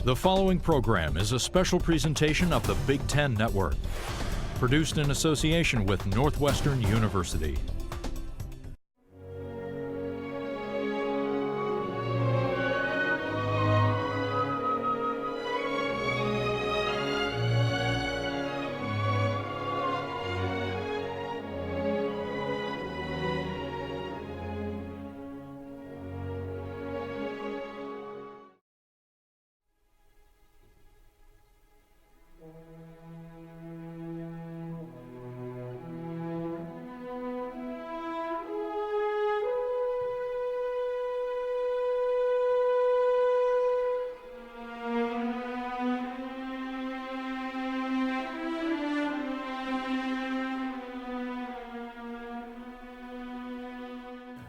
The following program is a special presentation of the Big Ten Network, produced in association with Northwestern University.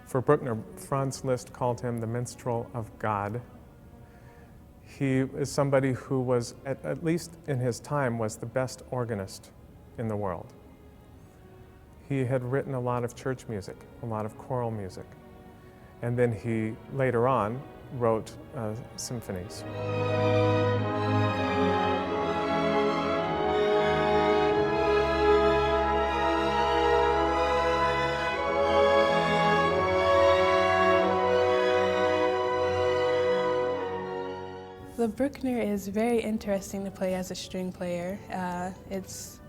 For Bruckner, Franz Liszt called him the minstrel of God. He is somebody who was, at least in his time, was the best organist in the world. He had written a lot of church music, a lot of choral music, and then he, later on, wrote symphonies. The Bruckner is very interesting to play as a string player. It's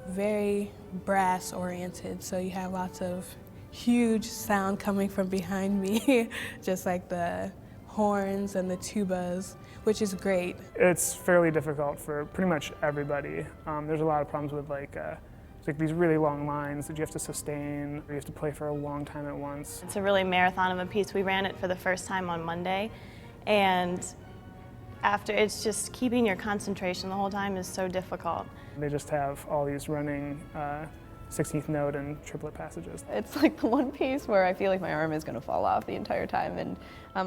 very brass oriented, so you have lots of huge sound coming from behind me, just like the horns and the tubas, which is great. It's fairly difficult for pretty much everybody. There's a lot of problems with like these really long lines that you have to sustain, or you have to play for a long time at once. It's a really marathon of a piece. We ran it for the first time on Monday, and after, it's just keeping your concentration the whole time is so difficult. They just have all these running 16th note and triplet passages. It's like the one piece where I feel like my arm is going to fall off the entire time. And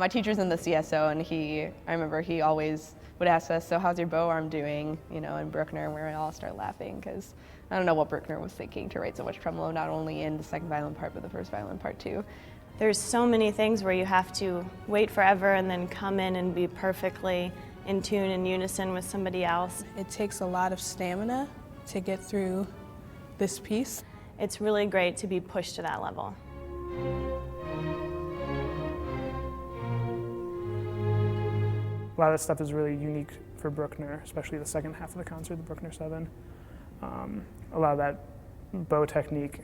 my teacher's in the CSO, and I remember he always would ask us, so how's your bow arm doing, you know, in Bruckner, and we all start laughing because I don't know what Bruckner was thinking to write so much tremolo, not only in the second violin part, but the first violin part too. There's so many things where you have to wait forever and then come in and be perfectly in tune and unison with somebody else. It takes a lot of stamina to get through this piece. It's really great to be pushed to that level. A lot of stuff is really unique for Bruckner, especially the second half of the concert, the Bruckner 7. A lot of that bow technique,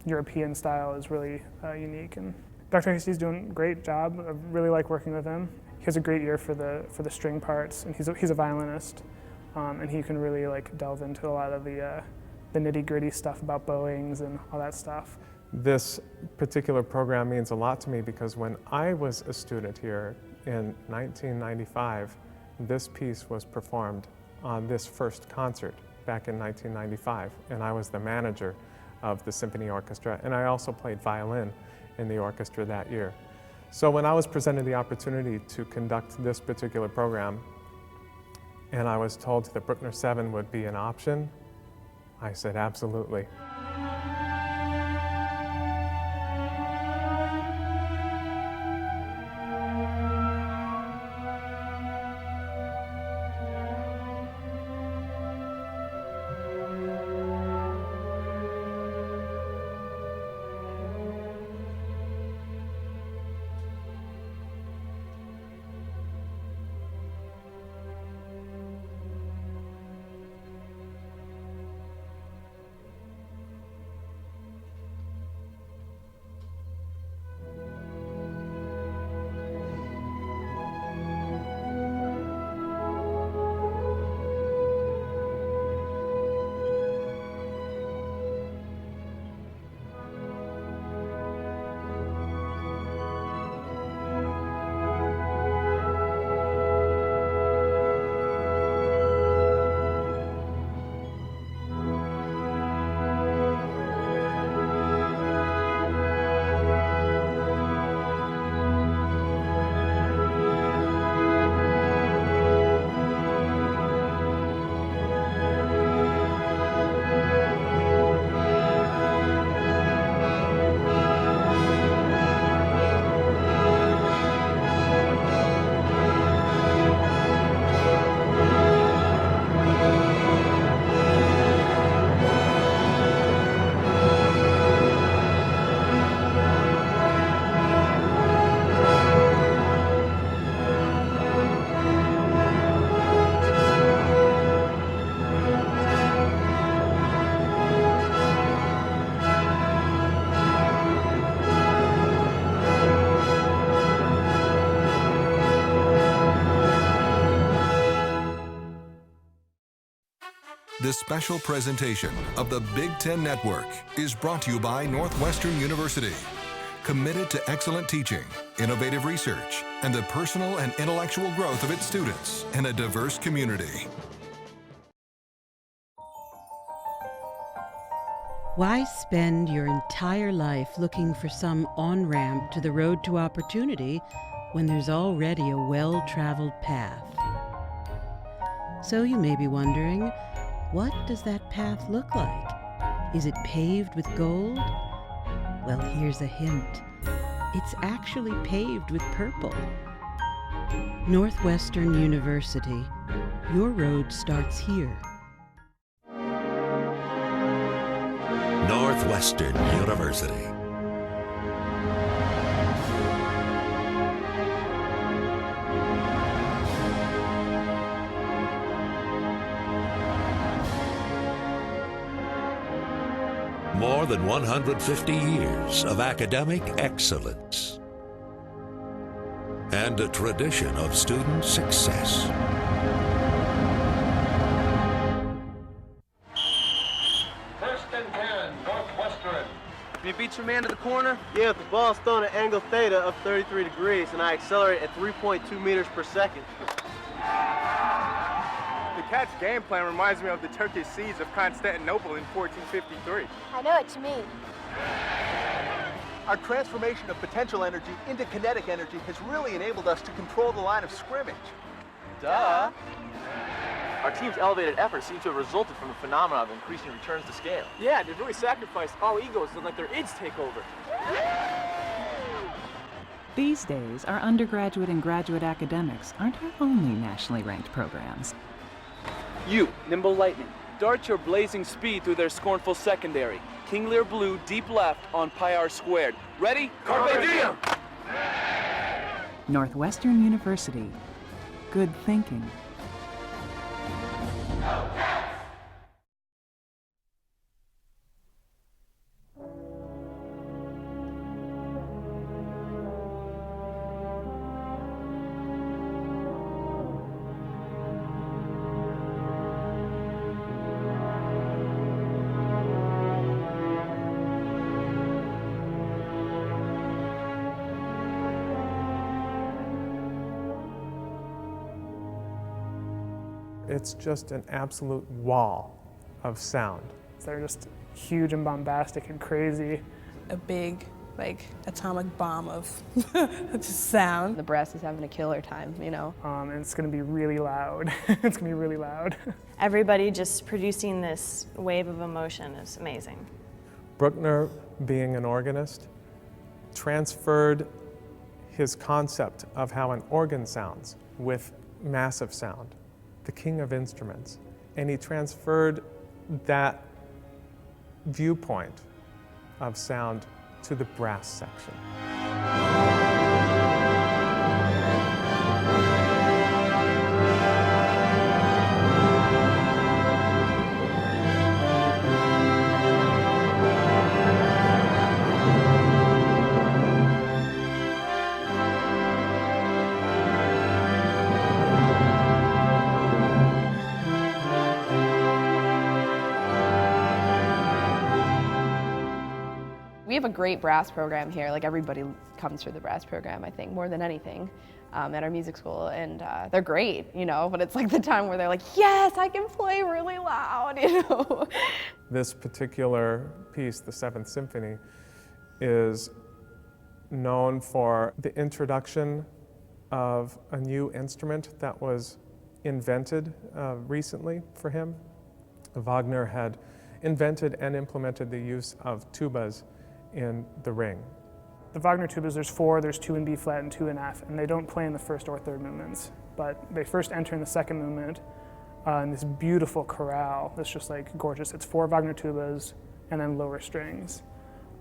European style, is really unique. And Dr. Hasey's doing a great job. I really like working with him. He has a great ear for the string parts, and he's a violinist, and he can really like delve into a lot of the nitty-gritty stuff about bowings and all that stuff. This particular program means a lot to me because when I was a student here in 1995, this piece was performed on this first concert back in 1995, and I was the manager of the symphony orchestra, and I also played violin in the orchestra that year. So when I was presented the opportunity to conduct this particular program, and I was told that Bruckner 7 would be an option, I said absolutely. This special presentation of the Big Ten Network is brought to you by Northwestern University, committed to excellent teaching, innovative research, and the personal and intellectual growth of its students in a diverse community. Why spend your entire life looking for some on-ramp to the road to opportunity when there's already a well-traveled path? So you may be wondering, what does that path look like? Is it paved with gold? Well, here's a hint. It's actually paved with purple. Northwestern University. Your road starts here. Northwestern University. More than 150 years of academic excellence and a tradition of student success. First and 10, Northwestern. You beat your man to the corner? Yeah, if the ball's thrown at angle theta of 33 degrees and I accelerate at 3.2 meters per second. The Cats' game plan reminds me of the Turkish siege of Constantinople in 1453. I know what you mean. Our transformation of potential energy into kinetic energy has really enabled us to control the line of scrimmage. Duh. Our team's elevated efforts seem to have resulted from the phenomenon of increasing returns to scale. Yeah, they've really sacrificed all egos and let their ids take over. These days, our undergraduate and graduate academics aren't our only nationally ranked programs. You, Nimble Lightning, dart your blazing speed through their scornful secondary. King Lear Blue, deep left on pi r squared. Ready? Carpe diem! Northwestern University. Good thinking. It's just an absolute wall of sound. They're just huge and bombastic and crazy. A big, like, atomic bomb of sound. The brass is having a killer time, you know. And it's going to be really loud. It's going to be really loud. Everybody just producing this wave of emotion is amazing. Bruckner, being an organist, transferred his concept of how an organ sounds with massive sound, the king of instruments, and he transferred that viewpoint of sound to the brass section. We have a great brass program here. Like, everybody comes through the brass program, I think, more than anything at our music school. And they're great, you know, but it's like the time where they're like, yes, I can play really loud, you know. This particular piece, the Seventh Symphony, is known for the introduction of a new instrument that was invented recently for him. Wagner had invented and implemented the use of tubas in the ring. The Wagner tubas, there's 4, there's 2 in B flat and 2 in F, and they don't play in the first or third movements, but they first enter in the second movement in this beautiful chorale that's just like gorgeous. It's 4 Wagner tubas and then lower strings.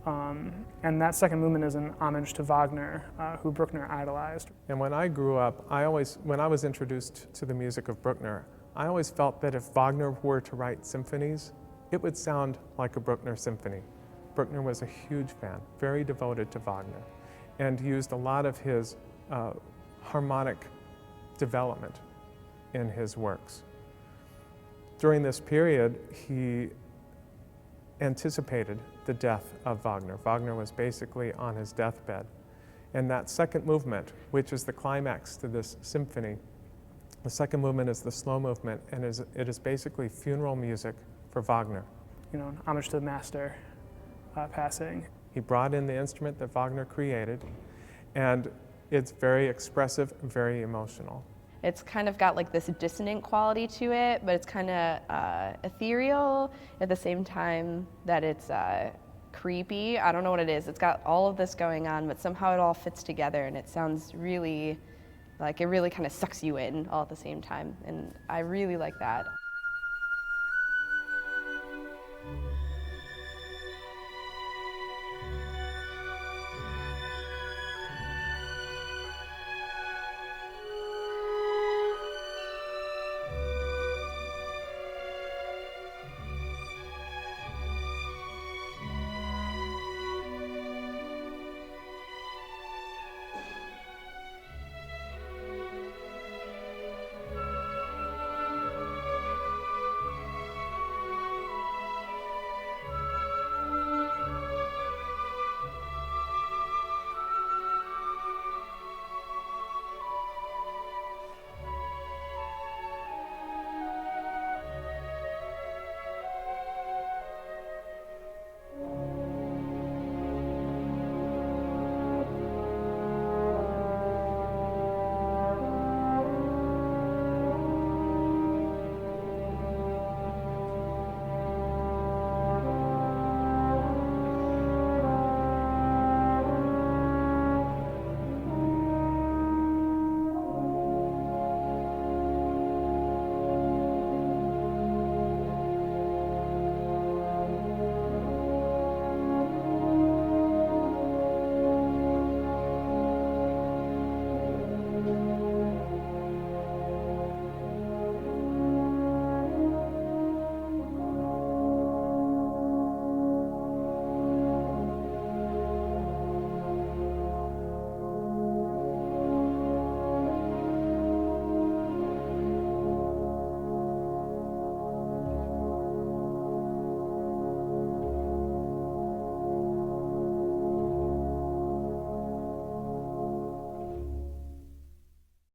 And that second movement is an homage to Wagner, who Bruckner idolized. And when I grew up, when I was introduced to the music of Bruckner, I always felt that if Wagner were to write symphonies, it would sound like a Bruckner symphony. Bruckner was a huge fan, very devoted to Wagner, and used a lot of his harmonic development in his works. During this period, he anticipated the death of Wagner. Wagner was basically on his deathbed. And that second movement, which is the climax to this symphony, the second movement is the slow movement, and it is basically funeral music for Wagner. You know, an homage to the master passing. He brought in the instrument that Wagner created, and it's very expressive, very emotional. It's kind of got like this dissonant quality to it, but it's kind of ethereal at the same time that it's creepy. I don't know what it is. It's got all of this going on, but somehow it all fits together, and it sounds really, like it really kind of sucks you in all at the same time, and I really like that.